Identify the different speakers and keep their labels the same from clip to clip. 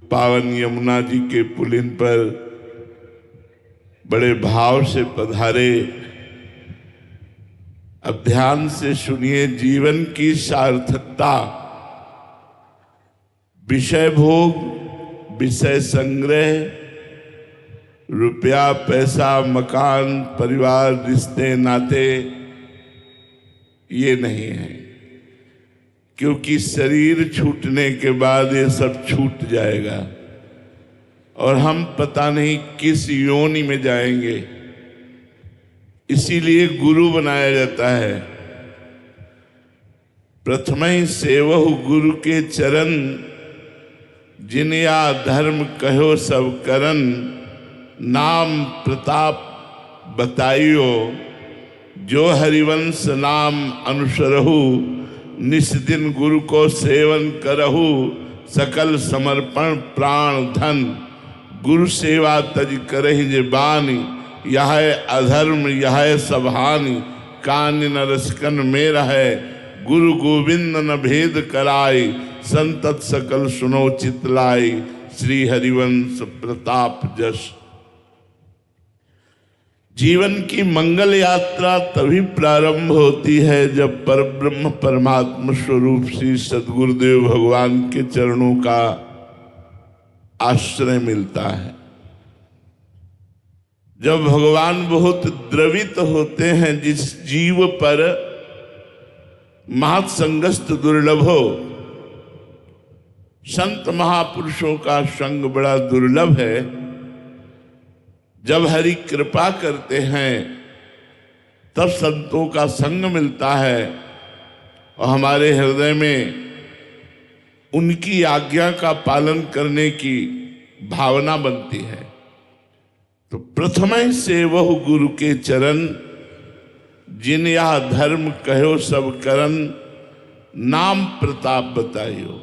Speaker 1: पावन यमुना जी के पुलिन पर बड़े भाव से पधारे। अब ध्यान से सुनिए जीवन की सार्थकता। विषय भोग, विषय संग्रह, रुपया पैसा मकान परिवार रिश्ते नाते ये नहीं है, क्योंकि शरीर छूटने के बाद ये सब छूट जाएगा और हम पता नहीं किस योनि में जाएंगे। इसीलिए गुरु बनाया जाता है। प्रथमहि सेवहु गुरु के चरण, जिन या धर्म कहो सब करन, नाम प्रताप बताइयो, जो हरिवंश नाम अनुसरहु, निस दिन गुरु को सेवन करहु, सकल समर्पण प्राण धन, गुरु सेवा तज करहि जे बानी, यह अधर्म यह सब हानि, कान न रसकन में रहे, गुरु गोविंद न भेद कराई, संतत सकल सुनो चितलाई, श्री हरिवंश प्रताप जस। जीवन की मंगल यात्रा तभी प्रारंभ होती है जब परब्रह्म परमात्मा स्वरूप श्री सद्गुरुदेव भगवान के चरणों का आश्रय मिलता है। जब भगवान बहुत द्रवित होते हैं, जिस जीव पर महत्संगस्त दुर्लभो, संत महापुरुषों का संग बड़ा दुर्लभ है। जब हरि कृपा करते हैं तब संतों का संग मिलता है और हमारे हृदय में उनकी आज्ञा का पालन करने की भावना बनती है। तो प्रथम से वह गुरु के चरण, जिन यह धर्म कहो सब करन, नाम प्रताप बताइयो।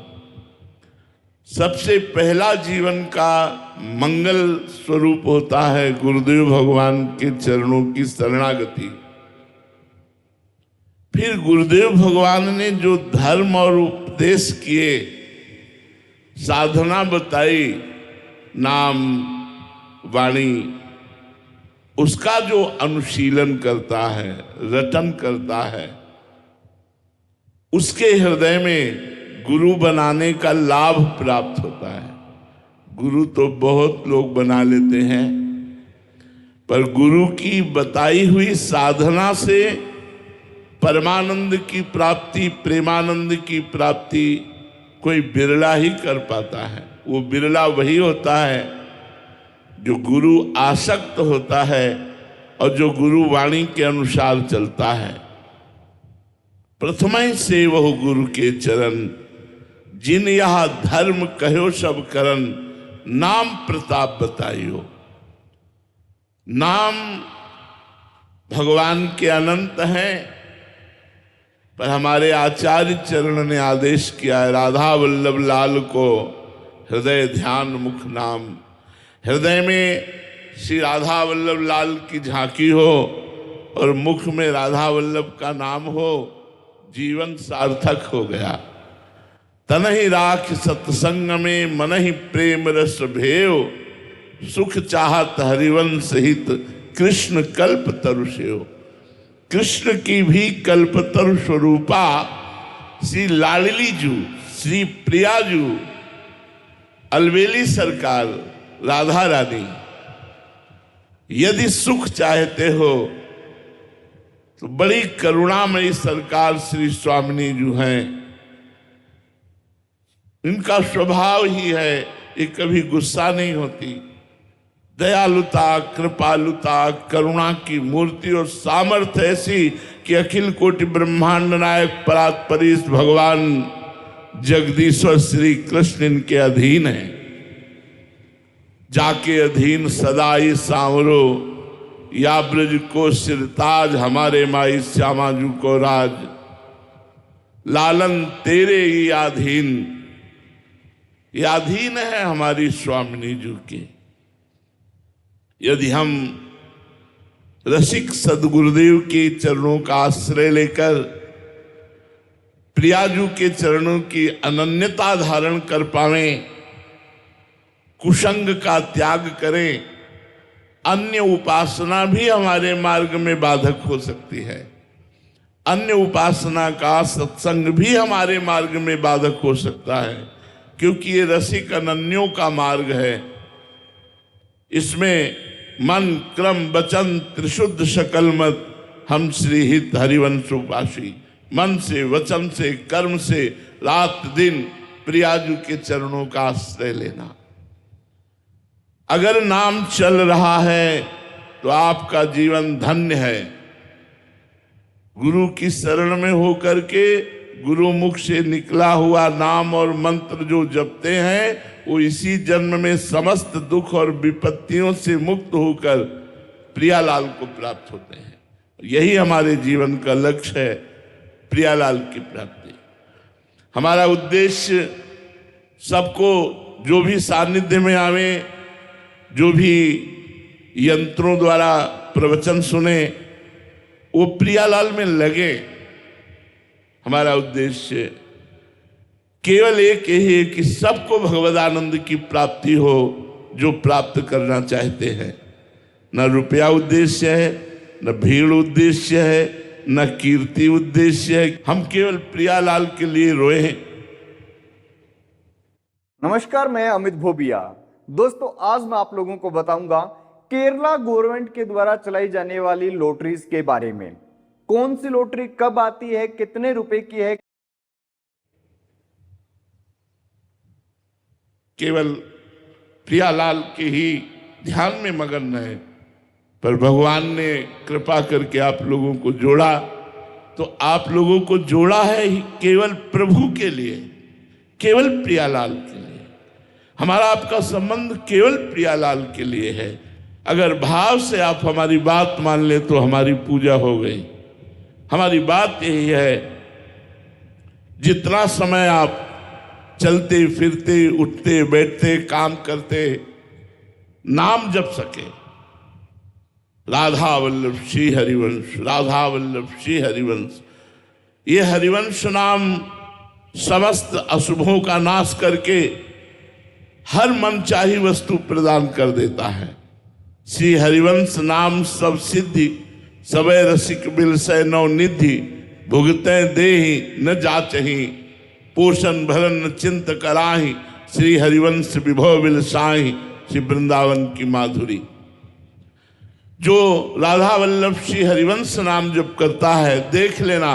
Speaker 1: सबसे पहला जीवन का मंगल स्वरूप होता है गुरुदेव भगवान के चरणों की शरणागति। फिर गुरुदेव भगवान ने जो धर्म और उपदेश किए, साधना बताई, नाम वाणी, उसका जो अनुशीलन करता है, रटन करता है, उसके हृदय में गुरु बनाने का लाभ प्राप्त होता है। गुरु तो बहुत लोग बना लेते हैं, पर गुरु की बताई हुई साधना से परमानंद की प्राप्ति, प्रेमानंद की प्राप्ति कोई बिरला ही कर पाता है। वो बिरला वही होता है जो गुरु आसक्त होता है और जो गुरु वाणी के अनुसार चलता है। प्रथम से वह गुरु के चरण, जिन यह धर्म कहो सब करन, नाम प्रताप बताइयो। नाम भगवान के अनंत हैं, पर हमारे आचार्य चरण ने आदेश किया है, राधा वल्लभ लाल को हृदय ध्यान मुख नाम। हृदय में श्री राधा वल्लभ लाल की झांकी हो और मुख में राधा वल्लभ का नाम हो, जीवन सार्थक हो गया। तनहि राख सत्संग में मनहि प्रेम रस भेव, सुख चाहत हरिवंश हित, कृष्ण कल्प तरु सेव। कृष्ण की भी कल्पतरु स्वरूपा श्री लाडली जू, श्री प्रिया जू, अलवेली सरकार राधा रानी, यदि सुख चाहते हो तो बड़ी करुणामयी सरकार श्री स्वामिनी जू हैं। इनका स्वभाव ही है, ये कभी गुस्सा नहीं होती। दयालुता, कृपालुता, करुणा की मूर्ति और सामर्थ्य ऐसी कि अखिल कोटि ब्रह्मांड नायक परात्परीश भगवान जगदीश्वर श्री कृष्ण इनके अधीन है। जाके अधीन सदाई सांवरो, या ब्रज को सिरताज, हमारे माई श्यामाजू को राज, लालन तेरे ही अधीन। ये अधीन है हमारी स्वामिनी जी के। यदि हम रसिक सदगुरुदेव के चरणों का आश्रय लेकर प्रियाजू के चरणों की अनन्यता धारण कर पावें, कुसंग का त्याग करें। अन्य उपासना भी हमारे मार्ग में बाधक हो सकती है, अन्य उपासना का सत्संग भी हमारे मार्ग में बाधक हो सकता है, क्योंकि ये रसिक अनन्यों का मार्ग है। इसमें मन क्रम वचन त्रिशुद्ध सकल मत हम श्री हित हरिवंश उपासी। मन से, वचन से, कर्म से रात दिन प्रियाजू के चरणों का आश्रय लेना। अगर नाम चल रहा है तो आपका जीवन धन्य है। गुरु की शरण में होकर के गुरु मुख से निकला हुआ नाम और मंत्र जो जपते हैं, वो इसी जन्म में समस्त दुख और विपत्तियों से मुक्त होकर प्रियालाल को प्राप्त होते हैं। यही हमारे जीवन का लक्ष्य है, प्रियालाल की प्राप्ति। हमारा उद्देश्य सबको जो भी सानिध्य में आवे, जो भी यंत्रों द्वारा प्रवचन सुने, वो प्रियालाल में लगे। हमारा उद्देश्य केवल एक ही है कि सबको भगवद आनंद की प्राप्ति हो, जो प्राप्त करना चाहते हैं। न रुपया उद्देश्य है, न भीड़ उद्देश्य है, न कीर्ति उद्देश्य है। हम केवल प्रियालाल के लिए रोए हैं।
Speaker 2: नमस्कार, मैं अमित भोबिया। दोस्तों, आज मैं आप लोगों को बताऊंगा केरला गवर्नमेंट के द्वारा चलाई जाने वाली लॉटरीज के बारे में। कौन सी लॉटरी कब आती है, कितने रुपए की है।
Speaker 1: केवल प्रियालाल के ही ध्यान में मगन रहे, पर भगवान ने कृपा करके आप लोगों को जोड़ा, तो आप लोगों को जोड़ा है केवल प्रभु के लिए, केवल प्रियालाल के लिए। हमारा आपका संबंध केवल प्रियालाल के लिए है। अगर भाव से आप हमारी बात मान ले तो हमारी पूजा हो गई। हमारी बात यही है, जितना समय आप चलते फिरते, उठते बैठते, काम करते, नाम जप सके, राधा वल्लभ श्री हरिवंश, राधा वल्लभ श्री हरिवंश। ये हरिवंश नाम समस्त अशुभों का नाश करके हर मनचाही वस्तु प्रदान कर देता है। श्री हरिवंश नाम सब सिद्धि, सबे रसिक बिलसै नौ निधि, भुगते देहि न जाचहि, पोषण भरन चिंत कराहि, श्री हरिवंश विभव बिलसाहि, श्री वृंदावन की माधुरी। जो राधा वल्लभ श्री हरिवंश नाम जप करता है, देख लेना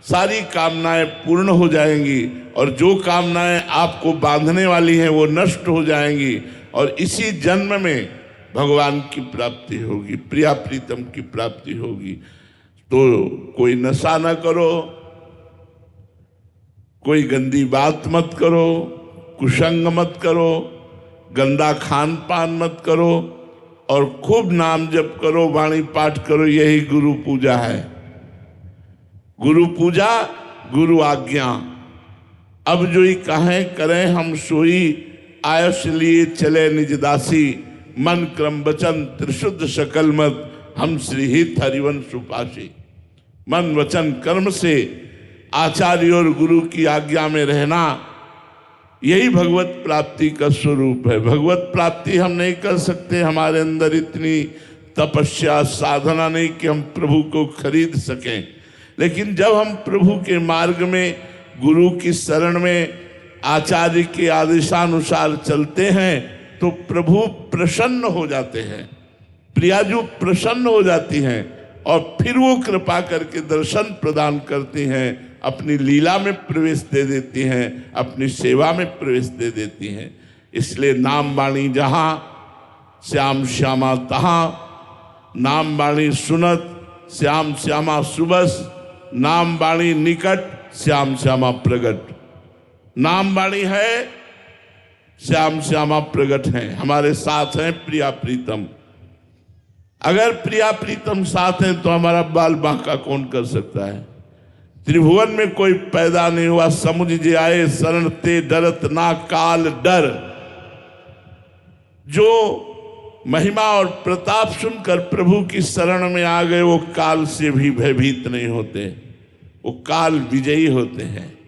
Speaker 1: सारी कामनाएं पूर्ण हो जाएंगी, और जो कामनाएं आपको बांधने वाली हैं वो नष्ट हो जाएंगी, और इसी जन्म में भगवान की प्राप्ति होगी, प्रिया प्रीतम की प्राप्ति होगी। तो कोई नशा न करो, कोई गंदी बात मत करो, कुसंग मत करो, गंदा खान पान मत करो, और खूब नाम जप करो, वाणी पाठ करो। यही गुरु पूजा है। गुरु पूजा, गुरु आज्ञा। अब जो ही कहें करें हम सोई, आयुष लिए चले निज दासी, मन क्रम वचन त्रिशुद्ध सकल मत हम श्री हित हरिवंश उपासी। मन वचन कर्म से आचार्य और गुरु की आज्ञा में रहना, यही भगवत प्राप्ति का स्वरूप है। भगवत प्राप्ति हम नहीं कर सकते, हमारे अंदर इतनी तपस्या साधना नहीं कि हम प्रभु को खरीद सकें। लेकिन जब हम प्रभु के मार्ग में, गुरु की शरण में, आचार्य के आदेशानुसार चलते हैं, तो प्रभु प्रसन्न हो जाते हैं, प्रियाजू प्रसन्न हो जाती हैं, और फिर वो कृपा करके दर्शन प्रदान करती हैं, अपनी लीला में प्रवेश दे देती हैं, अपनी सेवा में प्रवेश दे देती हैं। इसलिए नाम वाणी जहाँ, श्याम श्यामा तहाँ, नाम वाणी सुनत, श्याम श्यामा सुबस, नाम वाणी निकट, श्याम श्यामा प्रगट। नाम वाणी है, श्याम श्यामा प्रगट हैं, हमारे साथ हैं प्रिया प्रीतम। अगर प्रिया प्रीतम साथ हैं तो हमारा बाल बांका कौन कर सकता है। त्रिभुवन में कोई पैदा नहीं हुआ, समुझ जे आए शरण ते डरत ना काल डर। जो महिमा और प्रताप सुनकर प्रभु की शरण में आ गए, वो काल से भी भयभीत नहीं होते। वो काल विजयी होते हैं।